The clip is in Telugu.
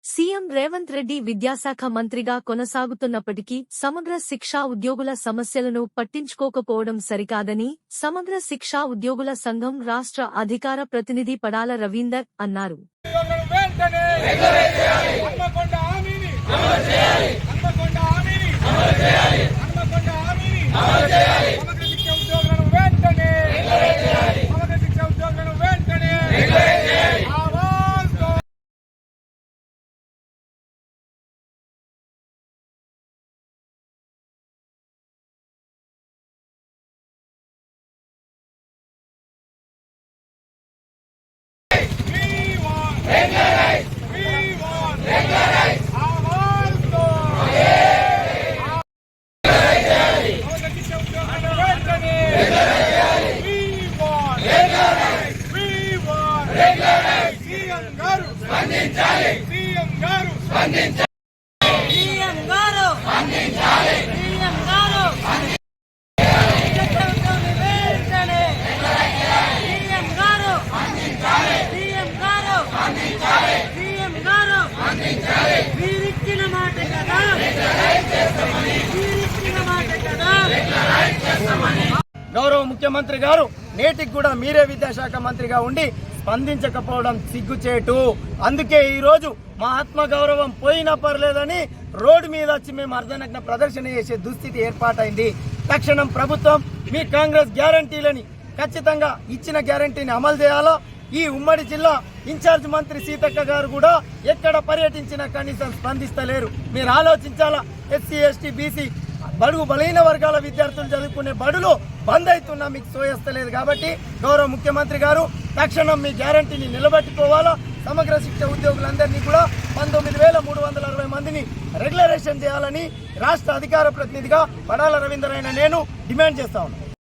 సీఎం రేవంత్ రెడ్డి విద్యాశాఖ మంత్రిగా కొనసాగుతున్నప్పటికీ సమగ్ర శిక్షా ఉద్యోగుల సమస్యలను పట్టించుకోకపోవడం సరికాదని సమగ్ర శిక్షా ఉద్యోగుల సంఘం రాష్ట్ర అధికార ప్రతినిధి పడాల రవీందర్ అన్నారు. గౌరవ ముఖ్యమంత్రి గారు నేటికి కూడా మీరే విద్యాశాఖ మంత్రిగా ఉండి స్పందించకపోవడం సిగ్గుచేటు. అందుకే ఈ రోజు మా ఆత్మ గౌరవం పోయినా పర్లేదని రోడ్డు మీద వచ్చి మేము అర్ధనగ్న ప్రదర్శన చేసే దుస్థితి ఏర్పాటైంది. తక్షణం ప్రభుత్వం మీ కాంగ్రెస్ గ్యారంటీలని ఖచ్చితంగా ఇచ్చిన గ్యారంటీని అమలు చేయాలా. ఈ ఉమ్మడి జిల్లా ఇన్ఛార్జ్ మంత్రి సీతక్క గారు కూడా ఎక్కడ పర్యటించినా కనీసం స్పందిస్తలేరు. మీరు ఆలోచించాలా. ఎస్సీ ఎస్టీ బీసీ బడుగు బలహీన వర్గాల విద్యార్థులు చదువుకునే బడులు బంద్ అవుతున్నా మీకు సోయస్తలేదు. కాబట్టి గౌరవ ముఖ్యమంత్రి గారు తక్షణం మీ గ్యారంటీని నిలబెట్టుకోవాలా. సమగ్ర శిక్ష ఉద్యోగులందరినీ కూడా 19,360 మందిని రెగ్యులరైజేషన్ చేయాలని రాష్ట్ర అధికార ప్రతినిధిగా పడాల రవీందర్ అయిన నేను డిమాండ్ చేస్తా ఉన్నాను.